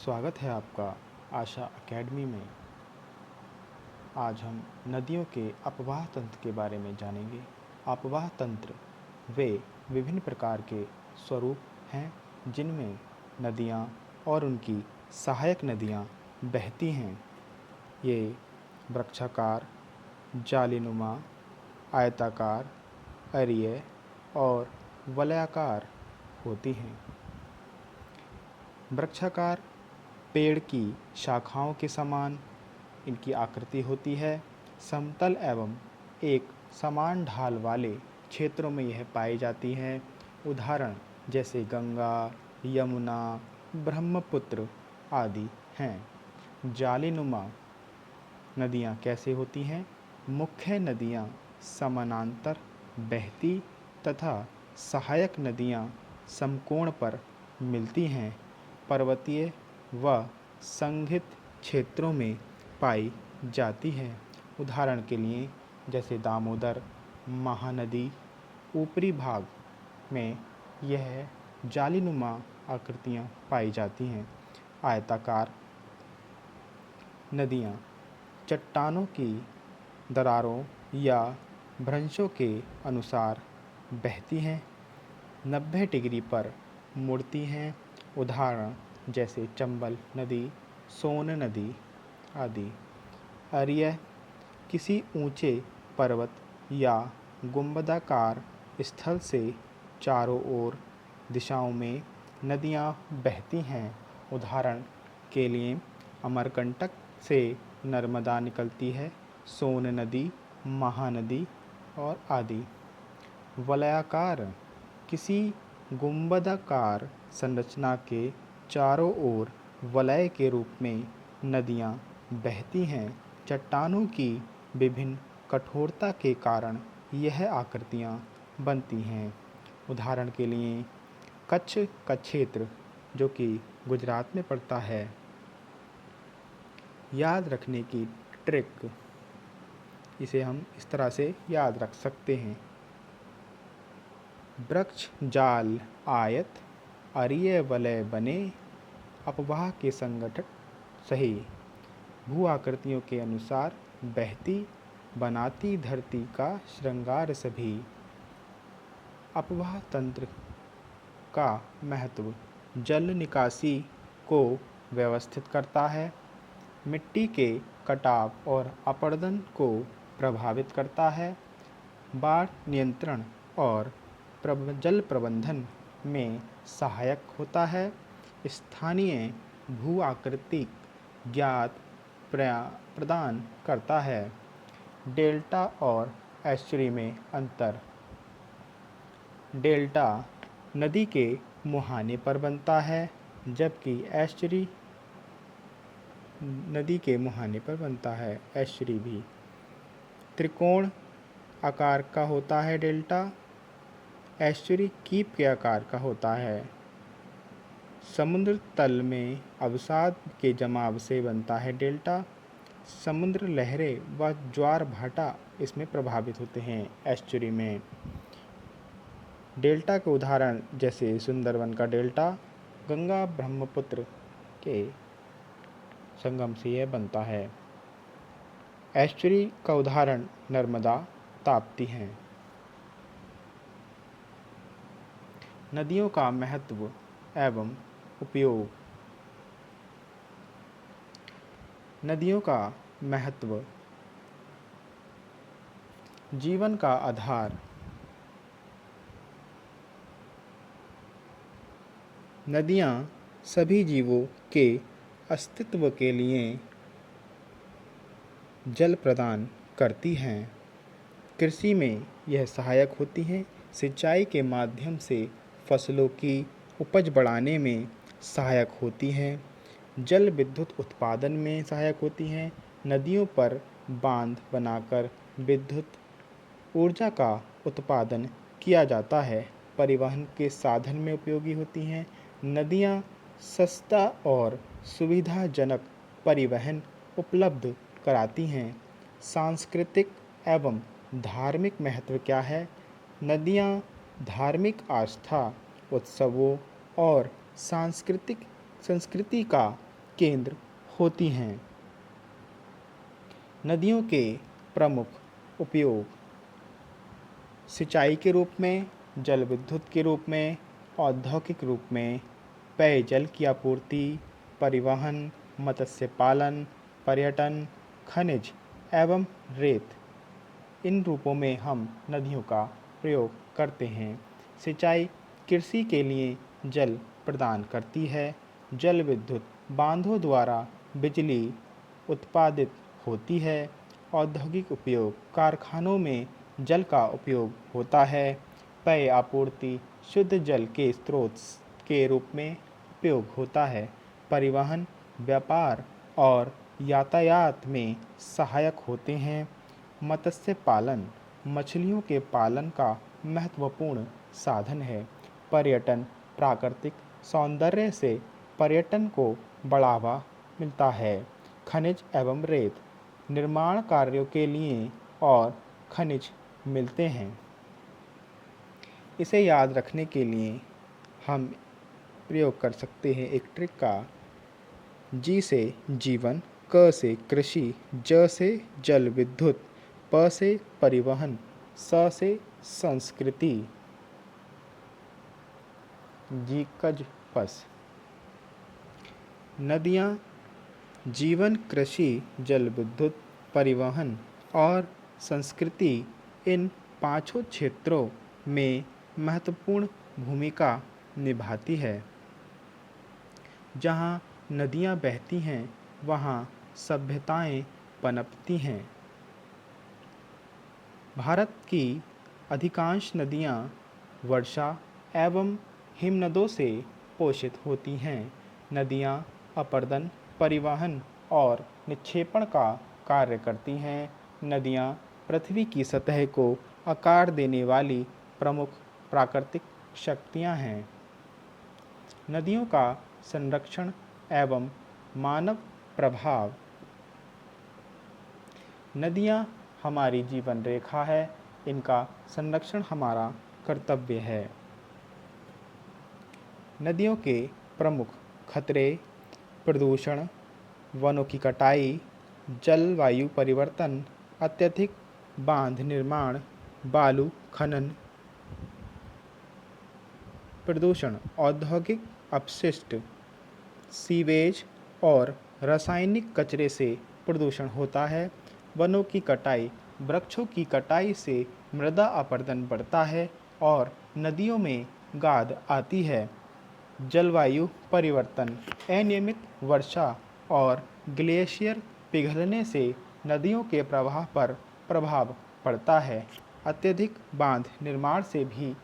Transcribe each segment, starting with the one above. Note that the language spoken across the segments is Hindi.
स्वागत है आपका आशा एकेडमी में। आज हम नदियों के अपवाह तंत्र के बारे में जानेंगे। अपवाह तंत्र वे विभिन्न प्रकार के स्वरूप हैं जिनमें नदियाँ और उनकी सहायक नदियाँ बहती हैं। ये वृक्षाकार, जालीनुमा, आयताकार, अरीय और वलयाकार होती हैं। वृक्षाकार पेड़ की शाखाओं के समान इनकी आकृति होती है। समतल एवं एक समान ढाल वाले क्षेत्रों में यह पाई जाती हैं। उदाहरण जैसे गंगा, यमुना, ब्रह्मपुत्र आदि हैं। जालीनुमा नदियाँ कैसे होती हैं? मुख्य नदियाँ समानांतर बहती तथा सहायक नदियाँ समकोण पर मिलती हैं। पर्वतीय व संघित क्षेत्रों में पाई जाती है। उदाहरण के लिए जैसे दामोदर महानदी ऊपरी भाग में यह जालीनुमा आकृतियाँ पाई जाती हैं। आयताकार नदियाँ चट्टानों की दरारों या भ्रंशों के अनुसार बहती हैं। 90 डिग्री पर मुड़ती हैं। उदाहरण जैसे चंबल नदी, सोन नदी आदि। अरीय किसी ऊंचे पर्वत या गुंबदाकार स्थल से चारों ओर दिशाओं में नदियाँ बहती हैं। उदाहरण के लिए अमरकंटक से नर्मदा निकलती है, सोन नदी, महानदी और आदि। वलयाकार किसी गुंबदाकार संरचना के चारों ओर वलय के रूप में नदियाँ बहती हैं। चट्टानों की विभिन्न कठोरता के कारण यह आकृतियाँ बनती हैं। उदाहरण के लिए कच्छ का क्षेत्र जो कि गुजरात में पड़ता है। याद रखने की ट्रिक, इसे हम इस तरह से याद रख सकते हैं। वृक्ष जाल आयत, अरीय वलय बने, अपवाह के संगठन सही। भू आकृतियों के अनुसार बहती बनाती धरती का श्रृंगार सभी। अपवाह तंत्र का महत्व जल निकासी को व्यवस्थित करता है, मिट्टी के कटाव और अपरदन को प्रभावित करता है, बाढ़ नियंत्रण और जल प्रबंधन में सहायक होता है, स्थानीय भू आकृति ज्ञात प्रदान करता है। डेल्टा और एस्चुरी में अंतर। डेल्टा नदी के मुहाने पर बनता है जबकि एस्चुरी नदी के मुहाने पर बनता है। एस्चुरी भी त्रिकोण आकार का होता है। डेल्टा एस्चुरी कीप के आकार का होता है। समुद्र तल में अवसाद के जमाव से बनता है डेल्टा। समुद्र लहरें व ज्वार भाटा इसमें प्रभावित होते हैं एस्चुरी में। डेल्टा के उदाहरण जैसे सुंदरवन का डेल्टा गंगा ब्रह्मपुत्र के संगम से यह बनता है। एस्चुरी का उदाहरण नर्मदा, ताप्ती हैं। नदियों का महत्व एवं उपयोग। नदियों का महत्व जीवन का आधार। नदियाँ सभी जीवों के अस्तित्व के लिए जल प्रदान करती हैं। कृषि में यह सहायक होती हैं। सिंचाई के माध्यम से फसलों की उपज बढ़ाने में सहायक होती हैं। जल विद्युत उत्पादन में सहायक होती हैं। नदियों पर बांध बनाकर विद्युत ऊर्जा का उत्पादन किया जाता है। परिवहन के साधन में उपयोगी होती हैं। नदियाँ सस्ता और सुविधाजनक परिवहन उपलब्ध कराती हैं। सांस्कृतिक एवं धार्मिक महत्व क्या है? नदियाँ धार्मिक आस्था, उत्सवों और सांस्कृतिक संस्कृति का केंद्र होती हैं। नदियों के प्रमुख उपयोग सिंचाई के रूप में, जल विद्युत के रूप में, औद्योगिक रूप में, पेयजल की आपूर्ति, परिवहन, मत्स्य पालन, पर्यटन, खनिज एवं रेत, इन रूपों में हम नदियों का प्रयोग करते हैं। सिंचाई कृषि के लिए जल प्रदान करती है। जल विद्युत बांधों द्वारा बिजली उत्पादित होती है। औद्योगिक उपयोग कारखानों में जल का उपयोग होता है। पेय आपूर्ति शुद्ध जल के स्रोत के रूप में उपयोग होता है। परिवहन व्यापार और यातायात में सहायक होते हैं। मत्स्य पालन मछलियों के पालन का महत्वपूर्ण साधन है। पर्यटन प्राकृतिक सौंदर्य से पर्यटन को बढ़ावा मिलता है। खनिज एवं रेत निर्माण कार्यों के लिए और खनिज मिलते हैं। इसे याद रखने के लिए हम प्रयोग कर सकते हैं एक ट्रिक का। जी से जीवन, क से कृषि, ज से जल विद्युत, प से परिवहन, स से संस्कृति। जी कज पस। नदियाँ जीवन, कृषि, जल विद्युत, परिवहन और संस्कृति इन पांचों क्षेत्रों में महत्वपूर्ण भूमिका निभाती है। जहाँ नदियाँ बहती हैं वहाँ सभ्यताएं पनपती हैं। भारत की अधिकांश नदियाँ वर्षा एवं हिमनदों से पोषित होती हैं। नदियाँ अपर्दन, परिवहन और निक्षेपण का कार्य करती हैं। नदियाँ पृथ्वी की सतह को आकार देने वाली प्रमुख प्राकृतिक शक्तियाँ हैं। नदियों का संरक्षण एवं मानव प्रभाव। नदियाँ हमारी जीवन रेखा है, इनका संरक्षण हमारा कर्तव्य है। नदियों के प्रमुख खतरे प्रदूषण, वनों की कटाई, जलवायु परिवर्तन, अत्यधिक बांध निर्माण, बालू खनन। प्रदूषण औद्योगिक अपशिष्ट, सीवेज और रासायनिक कचरे से प्रदूषण होता है। वनों की कटाई, वृक्षों की कटाई से मृदा अपरदन बढ़ता है और नदियों में गाद आती है। जलवायु परिवर्तन, अनियमित वर्षा और ग्लेशियर पिघलने से नदियों के प्रवाह पर प्रभाव पड़ता है। अत्यधिक बांध निर्माण से भी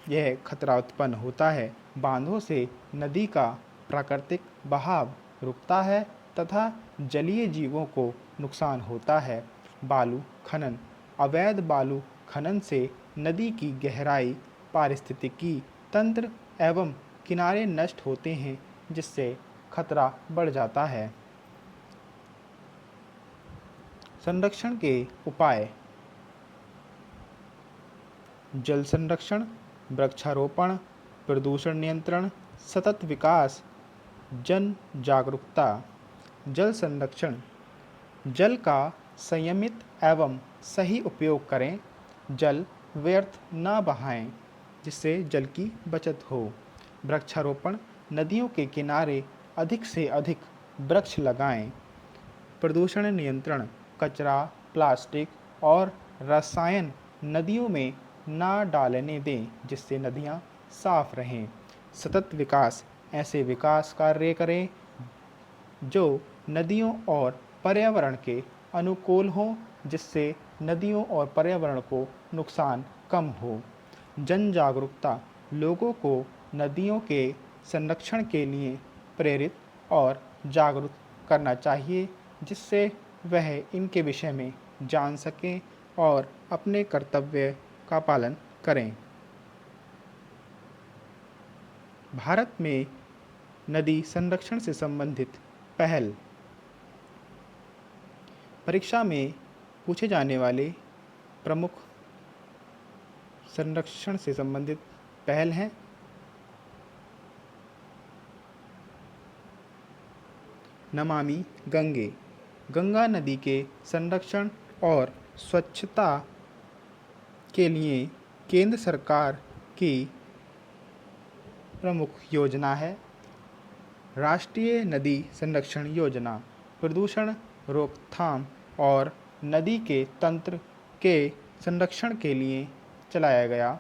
यह खतरा उत्पन्न होता है। बांधों से नदी का प्राकृतिक बहाव रुकता है तथा जलीय जीवों को नुकसान होता है। बालू खनन, अवैध बालू खनन से नदी की गहराई, पारिस्थितिकी तंत्र एवं किनारे नष्ट होते हैं, जिससे खतरा बढ़ जाता है। संरक्षण के उपाय: जल संरक्षण, वृक्षारोपण, प्रदूषण नियंत्रण, सतत विकास, जन जागरूकता। जल संरक्षण, जल का संयमित एवं सही उपयोग करें। जल व्यर्थ न बहाएं, जिससे जल की बचत हो। वृक्षारोपण, नदियों के किनारे अधिक से अधिक वृक्ष लगाएं। प्रदूषण नियंत्रण, कचरा, प्लास्टिक और रसायन नदियों में ना डालने दें, जिससे नदियाँ साफ रहें। सतत विकास, ऐसे विकास कार्य करें जो नदियों और पर्यावरण के अनुकूल हों, जिससे नदियों और पर्यावरण को नुकसान कम हो। जन जागरूकता, लोगों को नदियों के संरक्षण के लिए प्रेरित और जागरूक करना चाहिए, जिससे वह इनके विषय में जान सकें और अपने कर्तव्य का पालन करें। भारत में नदी संरक्षण से संबंधित पहल। परीक्षा में पूछे जाने वाले प्रमुख संरक्षण से संबंधित पहल हैं। नमामि गंगे। गंगा नदी के संरक्षण और स्वच्छता के लिए केंद्र सरकार की प्रमुख योजना है। राष्ट्रीय नदी संरक्षण योजना प्रदूषण रोकथाम और नदी के तंत्र के संरक्षण के लिए चलाया गया।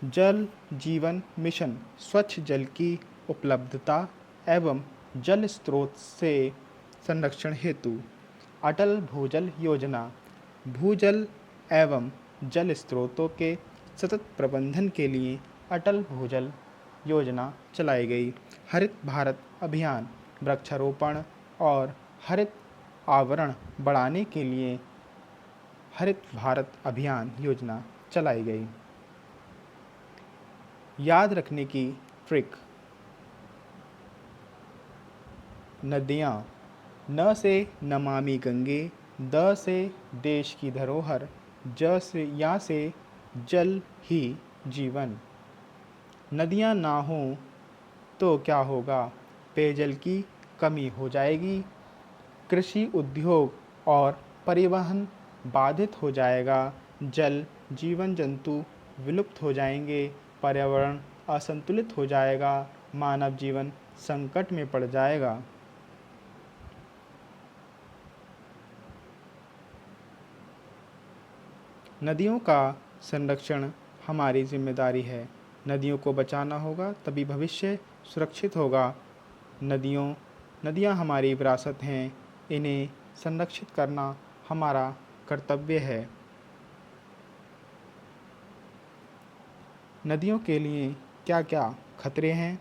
जल जीवन मिशन स्वच्छ जल की उपलब्धता एवं जल स्रोत से संरक्षण हेतु। अटल भूजल योजना भूजल एवं जल स्रोतों के सतत प्रबंधन के लिए अटल भूजल योजना चलाई गई। हरित भारत अभियान वृक्षारोपण और हरित आवरण बढ़ाने के लिए हरित भारत अभियान योजना चलाई गई। याद रखने की ट्रिक। नदियाँ। न से नमामि गंगे, द से देश की धरोहर, ज से या से जल ही जीवन। नदियाँ ना हों तो क्या होगा? पेयजल की कमी हो जाएगी, कृषि उद्योग और परिवहन बाधित हो जाएगा, जल जीवन जंतु विलुप्त हो जाएंगे, पर्यावरण असंतुलित हो जाएगा, मानव जीवन संकट में पड़ जाएगा। नदियों का संरक्षण हमारी जिम्मेदारी है। नदियों को बचाना होगा तभी भविष्य सुरक्षित होगा। नदियाँ हमारी विरासत हैं, इन्हें संरक्षित करना हमारा कर्तव्य है। नदियों के लिए क्या क्या खतरे हैं?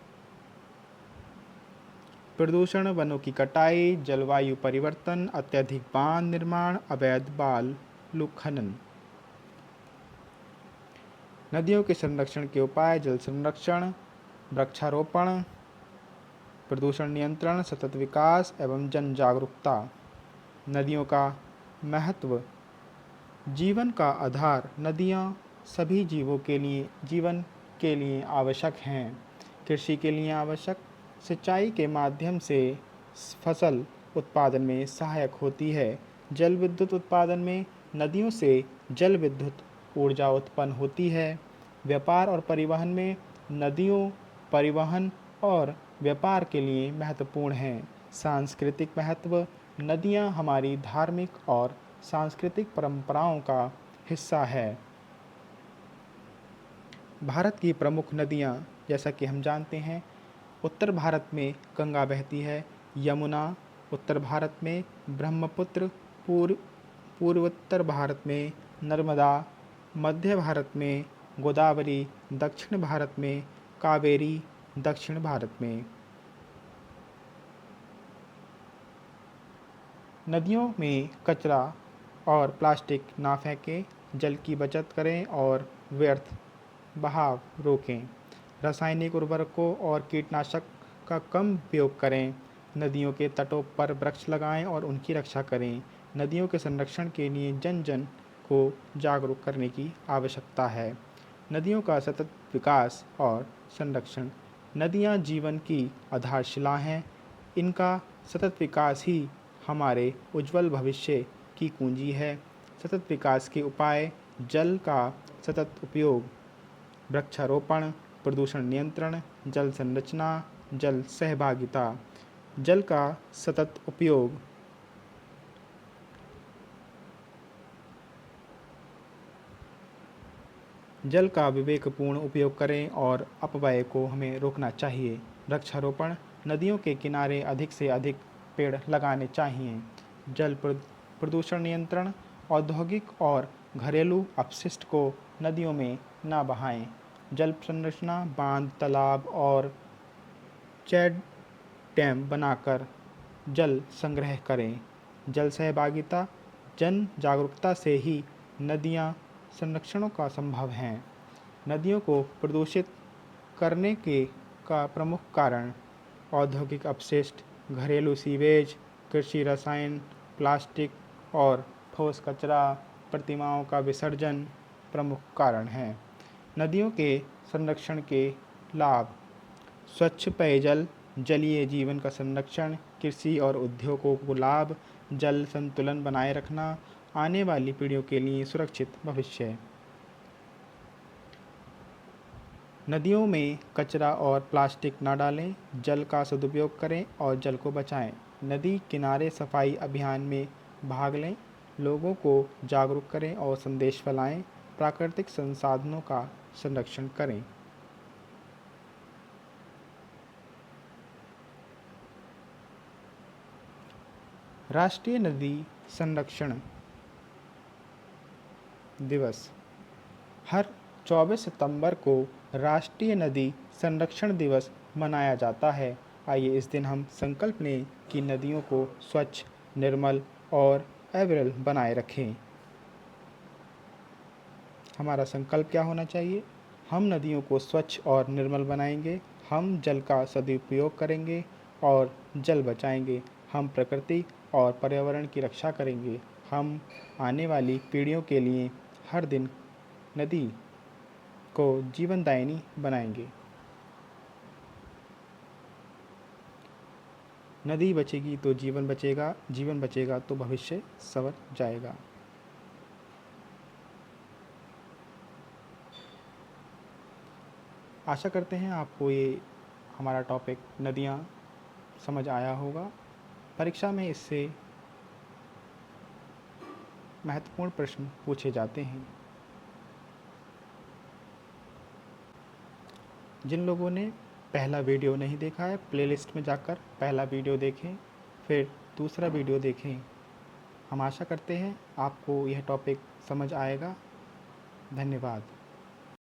प्रदूषण, वनों की कटाई, जलवायु परिवर्तन, अत्यधिक बांध निर्माण, अवैध बालू खनन। नदियों के संरक्षण के उपाय। जल संरक्षण, वृक्षारोपण, प्रदूषण नियंत्रण, सतत विकास एवं जन जागरूकता। नदियों का महत्व। जीवन का आधार। नदियाँ सभी जीवों के लिए जीवन के लिए आवश्यक हैं। कृषि के लिए आवश्यक, सिंचाई के माध्यम से फसल उत्पादन में सहायक होती है। जल विद्युत उत्पादन में नदियों से जल विद्युत ऊर्जा उत्पन्न होती है। व्यापार और परिवहन में नदियों परिवहन और व्यापार के लिए महत्वपूर्ण हैं। सांस्कृतिक महत्व। नदियाँ हमारी धार्मिक और सांस्कृतिक परंपराओं का हिस्सा है। भारत की प्रमुख नदियाँ जैसा कि हम जानते हैं, उत्तर भारत में गंगा बहती है, यमुना उत्तर भारत में, ब्रह्मपुत्र पूर्वोत्तर भारत में, नर्मदा मध्य भारत में, गोदावरी दक्षिण भारत में, कावेरी दक्षिण भारत में। नदियों में कचरा और प्लास्टिक ना फेंकें, जल की बचत करें और व्यर्थ बहाव रोकें। रासायनिक उर्वरकों और कीटनाशक का कम उपयोग करें। नदियों के तटों पर वृक्ष लगाएं और उनकी रक्षा करें। नदियों के संरक्षण के लिए जन जन को जागरूक करने की आवश्यकता है। नदियों का सतत विकास और संरक्षण। नदियाँ जीवन की आधारशिला हैं। इनका सतत विकास ही हमारे उज्जवल भविष्य की कुंजी है। सतत विकास के उपाय। जल का सतत उपयोग, वृक्षारोपण, प्रदूषण नियंत्रण, जल संरचना, जल सहभागिता। जल का सतत उपयोग। जल का विवेकपूर्ण उपयोग करें और अपव्यय को हमें रोकना चाहिए। वृक्षारोपण, नदियों के किनारे अधिक से अधिक पेड़ लगाने चाहिए। जल प्रदूषण नियंत्रण, औद्योगिक और घरेलू अपशिष्ट को नदियों में न बहाएं। जल संरचना, बांध, तालाब और चेक डैम बनाकर जल संग्रह करें। जल सहभागिता, जन जागरूकता से ही नदियाँ संरक्षणों का संभव है। नदियों को प्रदूषित करने के का प्रमुख कारण औद्योगिक अपशिष्ट, घरेलू सीवेज, कृषि रसायन, प्लास्टिक और ठोस कचरा, प्रतिमाओं का विसर्जन प्रमुख कारण हैं। नदियों के संरक्षण के लाभ। स्वच्छ पेयजल, जलीय जीवन का संरक्षण, कृषि और उद्योगों को लाभ, जल संतुलन बनाए रखना, आने वाली पीढ़ियों के लिए सुरक्षित भविष्य। नदियों में कचरा और प्लास्टिक न डालें, जल का सदुपयोग करें और जल को बचाएं। नदी किनारे सफाई अभियान में भाग लें, लोगों को जागरूक करें और संदेश फैलाएं। प्राकृतिक संसाधनों का संरक्षण करें। राष्ट्रीय नदी संरक्षण दिवस। हर 24 सितंबर को राष्ट्रीय नदी संरक्षण दिवस मनाया जाता है। आइए इस दिन हम संकल्प लें कि नदियों को स्वच्छ, निर्मल और अविरल बनाए रखें। हमारा संकल्प क्या होना चाहिए? हम नदियों को स्वच्छ और निर्मल बनाएंगे, हम जल का सदुपयोग करेंगे और जल बचाएंगे, हम प्रकृति और पर्यावरण की रक्षा करेंगे, हम आने वाली पीढ़ियों के लिए हर दिन नदी को जीवनदायिनी बनाएंगे। नदी बचेगी तो जीवन बचेगा, जीवन बचेगा तो भविष्य संवर जाएगा। आशा करते हैं आपको ये हमारा टॉपिक नदियाँ समझ आया होगा। परीक्षा में इससे महत्वपूर्ण प्रश्न पूछे जाते हैं। जिन लोगों ने पहला वीडियो नहीं देखा है, प्लेलिस्ट में जाकर पहला वीडियो देखें, फिर दूसरा वीडियो देखें। हम आशा करते हैं आपको यह टॉपिक समझ आएगा। धन्यवाद।